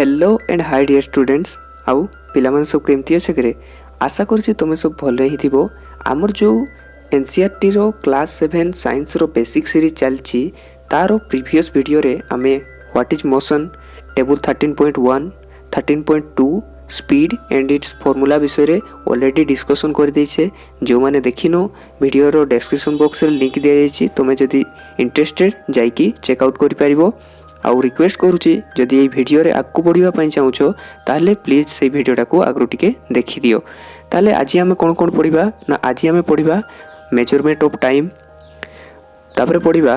Hello and hi dear students आउ पिलामान सब केमती अच्छे करे आशा करुँच तुम सब भल ही थी। आमर जो एनसीईआरटी रो क्लास 7 साइंस रो बेसिक सीरीज चलती तार प्रीवियस वीडियो रे आमे what is motion table 13.1 13.2 speed and it's formula विषय रे ऑलरेडी डिस्कशन कर देछे। जो माने देखिनो वीडियो रो डिस्क्रिप्शन बॉक्स रे लिंक दिया जाइछि, तुमे जदि इंटरेस्टेड जाइकी चेकआउट करि परिबो। आउ रिक्वेस्ट करुँची जदि ये वीडियो रे आगु बढ़िया पाई चाहूछ ताले प्लीज से वीडियोटा को आगु टिके देखि दियो। ताले आज आमे कोन कोन पढ़िबा ना आज आमे पढ़िबा मेजरमेंट ऑफ टाइम, तापर पढ़िबा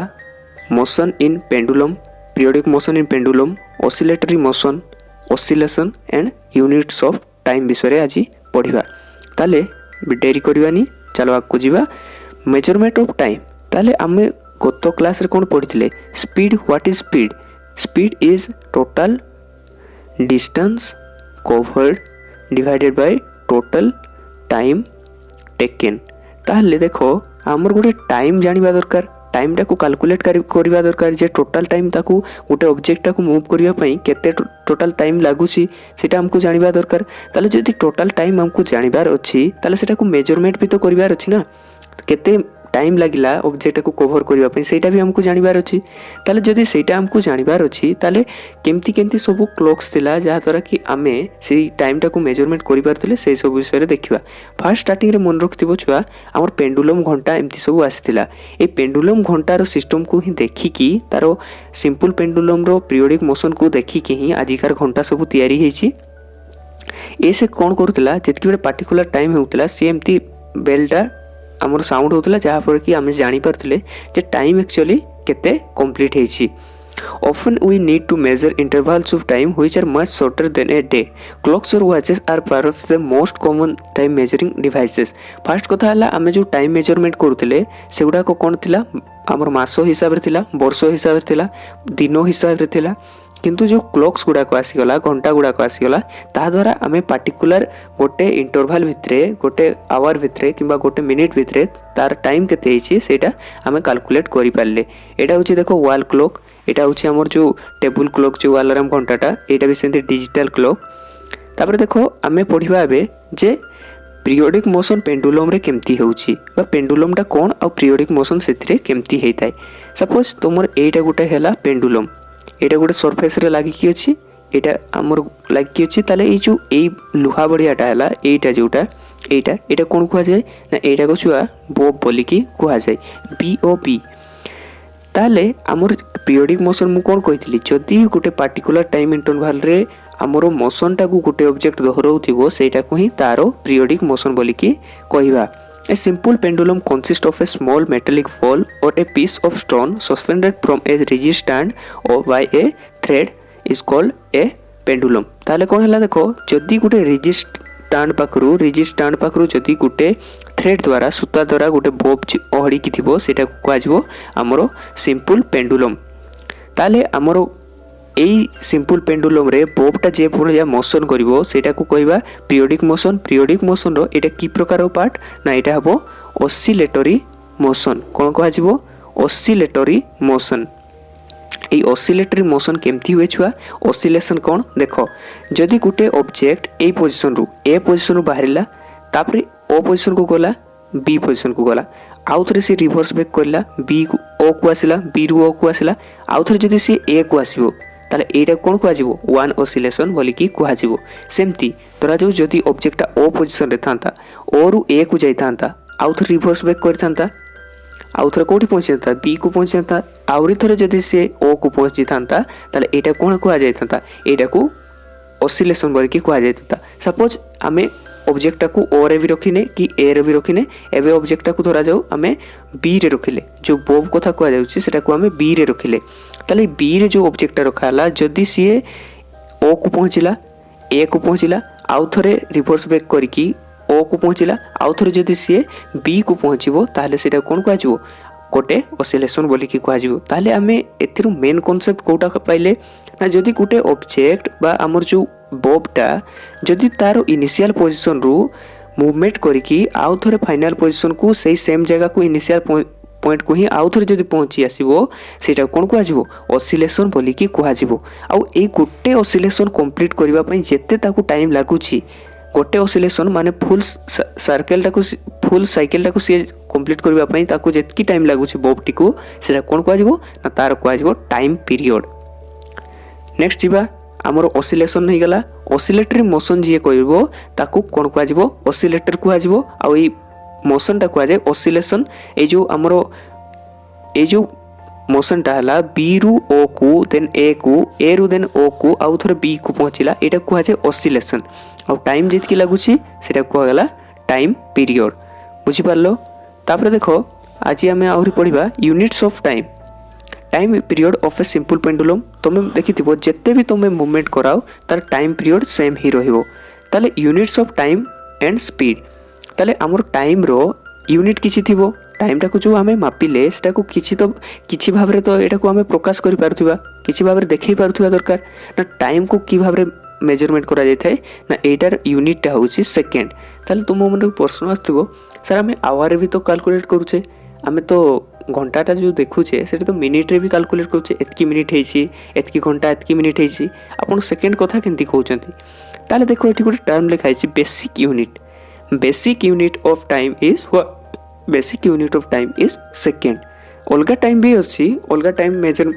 motion in pendulum, periodic motion in pendulum, oscillatory motion, oscillation and units of time विषय आज पढ़िबा। ताले डेरी करबानी, चलो आगु जीवा। मेजरमेंट ऑफ टाइम ताले आमे गत क्लास रे कोन पढ़िथिले speed. What is speed? Speed is total distance covered divided by total time taken. ताहले देखो आमर गोटे टाइम जानिबा दरकार, टाइम टाको कैलकुलेट करबा दरकार जे टोटल टाइम ताको गोटे ऑब्जेक्ट टाको मूव करिया पई केते टोटल टाइम लागुची सेटा हमको जानिबा दरकार। ताले जदि टोटल टाइम हमको जानिबार अछि ताले सेटा को मेजरमेंट भी तो करिबार अछि ना, केते टाइम लगिला ऑब्जेक्ट को कवर करबा पई सेटा भी हमको जानिबार अछि। ताले जदि सेटा हमको जानिबार अछि ताले केमती केमती सब क्लॉक्स थिला जहा द्वारा कि आमे सेई टाइम टाको मेजरमेंट करि पारथिले सेई सब विषय रे देखिबा। फर्स्ट स्टार्टिंग रे मन रखथिबो छुआ हमर पेंडुलम घंटा एमती सब आसिथिला। ए पेंडुलम घंटा रो सिस्टम को ही देखि कि तारो सिंपल पेंडुलम रो पीरियोडिक मोशन को देखि कि ही आजिकार घंटा सब तयारी हेछि। ए से कोन करथिला जेतकी बे पार्टिकुलर टाइम हेउतला सी एमती बेलटा आमर साउंड होतला जहाँपर कि आम जानी पारथिले जे टाइम एक्चुअली केते complete हेछि। Often we need to measure intervals of time which are much shorter than a day. Clocks or watches are perhaps the most common time measuring devices. First कथा हला आमे जो टाइम मेजरमेंट करूथिले सेगुडा को कोन थिला आमर मासो हिसाब रे थिला, वर्ष हिसाब रे थिला, दिनो हिसाब रे थिला। किंतु जो क्लॉक्स गुड़ा को आसीगला, घंटा गुड़ा को आसीगला, ता द्वारा आमे पार्टिकुलर गोटे इंटरवल भितरे, गोटे आवर भितरे किंबा गोटे मिनिट भितरे तार टाइम केते हेछि सेटा आमे कैलकुलेट करि पारले। एटा होछि देखो वॉल क्लॉक, एटा होछि हमर जो टेबल क्लॉक जो अलार्म घंटाटा, एटा भी सेंति डिजिटल क्लॉक। तापर देखो आमे पढिबा एबे जे पीरियोडिक मोशन पेंडुलम रे केमती होउछि बा पेंडुलम टा कोन आ पीरियोडिक मोशन सेथिरे केमती हेइताय। सपोज तुमर एटा गोटे हैला पेंडुलम, एटा गोटे सरफेस रे लागि कि अछि, एटा हमर लागि कि अछि, ताले ए जो ए लोहा बढियाटा हैला एटा जोटा एटा कोन कुआ जाय ना एटा को छुआ बोब बोली कि कुआ जाय BOB। ताले हमर पीरियोडिक मोशन मु कोन कहितली जदी गोटे पार्टिकुलर टाइम इंटरवल रे हमरो मोशन टा को गोटे ऑब्जेक्ट दोहराउथिबो सेटा को ही तारो पीरियोडिक मोशन बोली कि कहिबा। A simple pendulum consists of a small metallic ball or a piece of stone suspended from a rigid stand or by a thread is called a pendulum। ताले कोन हला देखो जदी गुटे रिजिड स्टैंड पाखरु जदी गुटे thread द्वारा सूता द्वारा गुटे बोब ओहड़ी कि थिबो सेटा को कहजिवो हमरो सिंपल पेंडुलम। ताले हमरो एई सिंपल पेंडुलम रे बोबटा जे भलिया मोशन करिवो सेटा को कहबा पीरियोडिक मोशन। पीरियोडिक मोशन रो एटा की प्रकार पार्ट ना एटा हबो ऑसिलेटरी मोशन। कोन कहजिवो ऑसिलेटरी मोशन। ए ऑसिलेटरी मोशन केमती हुए छुआ ऑसिलेशन कोन देखो जदी गुटे ऑब्जेक्ट ए पोजीशन रु ए पोजीशन रु बाहरिला तापरे ओ पोजीशन को गला बी पोजीशन को गला आउ थरे से रिवर्स बैक करला बी को ओ को आसिला बी रु ओ को आसिला आउ थरे जदी से ए को आसीबो ताले एटा कोन कहजिवो वन ऑसिलेशन बोली कि कहजिवो। सेमती तोरा जो जदी ऑब्जेक्टटा ओ पोजीशन रे थांता ओ रु ए को जाई थांता आउ थरे रिवर्स बैक कर थांता आउ थरे कोठी पहुंची था बी को पहुंची था आउरी थरे जदी से ओ को पहुंची थांता ताले एटा कोन कहा जाई थांता एटा को ऑसिलेशन बोली कि कहा जाई थांता। सपोज आमे ऑब्जेक्ट को ओ रे भी रखिने कि ए रे भी रखिने एबे ऑब्जेक्ट को धरा जाऊ आमे बी रे रखिले जो बोब कथा कहा जाउची सेटा को आमे बी रे रखिले ताले बी रे जो ऑब्जेक्ट रखाला जदी सी ओ को पहुंचला ए को पहुंचला आउ थरे रिवर्स बैक करके ओ को पहुंचला आउ थरे जदी सी बी को पहुंचबो ताले सेटा कोन कहजिवो गोटे ऑसिलेशन बोली कि कहजिवो। ताले आमे एथिरु मेन कांसेप्ट कोटा पाइले ना जदी गुटे ऑब्जेक्ट बा हमर जो बोबटा जदी तारो इनिशियल पोजीशन रु मूवमेंट करिकी आउ थरे फाइनल पोजीशन को सही सेम जगह को इनिशियल पॉइंट को ही आउ थरे जदि पहुँची आसो सेटा कौन कह ऑसिलेशन बोलिकी कह आउ ए गोटे ऑसिलेशन कंप्लीट करने जिते टाइम लगुच गोटे ऑसिलेशन माने फुल साइकिल टाको सी कंप्लीट करने जितकी टाइम लगुच बॉबटी को सेटा कौन कह तार कह टाइम पीरियड। नेक्स्ट जीवा आमर ऑसिलेशन हो गला ऑसिलेटरी मोशन जी करिवो ताकू कौन कह ऑसिलेटर कह आउ ई मोशन टा कह ऑसिलेशन ए जो आमर ए जो मोशन टा हला बी रु ओ को देन ए को ए रु देन ओ को आउ थरे बी को पहुँचला एटा कह ऑसिलेशन आउ टाइम जितकी लगुची सेटा कहगला टाइम पीरियड बुझी पारलो। तापर देखो आज आम आहरी पढ़ा units of time time period of a simple pendulum तुम देखि जिते भी तुम मूवमेंट कराओ तार टाइम पीरियड सेम ही रहिबो ताले units of time and speed ताले आमर टाइम रो यूनिट किछि थिबो टाइम टाको जो आमे मापिले सेटा को किछि भाव रे तो एटा को आमे प्रकाश करि पारथुबा किछि भाव रे देखै पारथुबा दरकार ना टाइम को कि भाव रे मेजरमेंट करा जाय थाए ना एटार यूनिट टा होछि सेकेंड ताले तुम मन प्रश्न आस्थुबो सर आमे आवर भी तो कैलकुलेट करूछे आमे तो घंटाटा जो देखुचे से तो मिनिट रे भी कैलकुलेट करूचे एतकी मिनिट हेछि एतकी घंटा एतकी मिनिट हेछि आपण सेकेंड कथा केंती कहउचंती ताले देखो एठी गोटे टर्म लिखा है basic unit of time is what basic unit of time is second अलगा टाइम भी अछि अलगा टाइम मेजर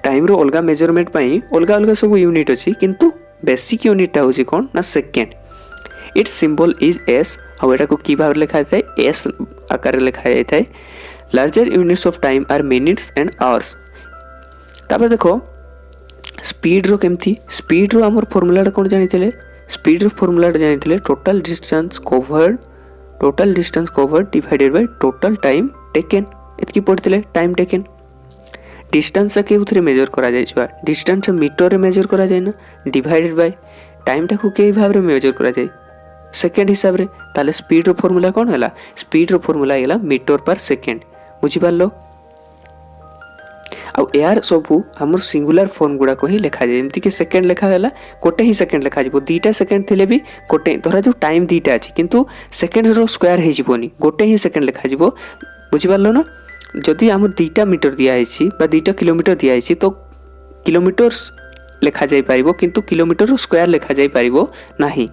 टाइम रो अलगा मेजरमेंट पई अलगा अलगा सब यूनिट अछि किंतु बेसिक यूनिट टा होछि कोन ना second its symbol is s आ एटा को की भाव लिखा जाय एस आकार लिखा जाय larger units of time are minutes and hours. तापर देखो स्पीड रो केमथी स्पीड रो हमर फार्मूला कोन जानिथिले स्पीड रो फार्मूला जानिथिले total distance covered divided by total time taken एतकी पड़थिले टाइम टेकन डिस्टेंस के उथरे मेजर करा जाय छुआ डिस्टेंस मीटर रे मेजर करा जाय ना डिवाइडेड बाय टाइम टाको के भाव रे मेजर करा जाय सेकेंड हिसाब रे ताले स्पीड रो फार्मूला कोन हला स्पीड रो फार्मूला हला मीटर पर सेकेंड बुझी पारलो आ यार सबू हमर सिंगुलर फॉर्म गुडा को ही लिखा जाय एमती के सेकेंड लिखा हला कोटे ही सेकेंड लिखा जिवो दीटा सेकेंड थिले भी कोटे धरा जो टाइम दीटा अछि किंतु सेकेंड रो स्क्वायर हे जिवोनी गोटे ही सेकेंड लिखा जिवो बुझी पारलो ना जदि हमर दीटा मीटर दिया आइछि बा दीटा किलोमीटर दिया आइछि तो किलोमीटर्स लिखा जाय पारिबो किंतु किलोमीटर रो स्क्वायर लिखा जाय पारिबो नाही।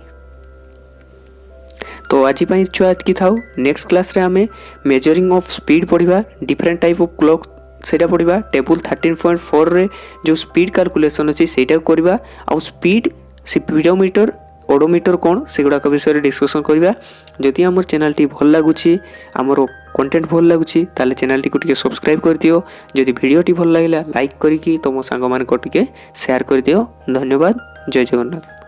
तो आज छुआ एतकी थाउ नेक्स्ट क्लास रे आमे मेजरिंग ऑफ स्पीड पढ़िबा डिफरेंट टाइप ऑफ क्लॉक सेटा पढ़िबा टेबल 13.4 रे जो स्पीड कैलकुलेशन अछि सेटा करबा आ स्पीड स्पीडोमीटर ओडोमीटर कोन सेगुडा विषय डिस्कशन करबा। जदि हमर चैनल टी भल लागुछि हमर कंटेंट भल लागुछि ताले चैनल टी को टिके सब्सक्राइब कर दियो जदि वीडियो टी भल लागला लाइक करिकि तमो संग मान को टिके शेयर कर दियो। धन्यवाद। जय जगन्नाथ।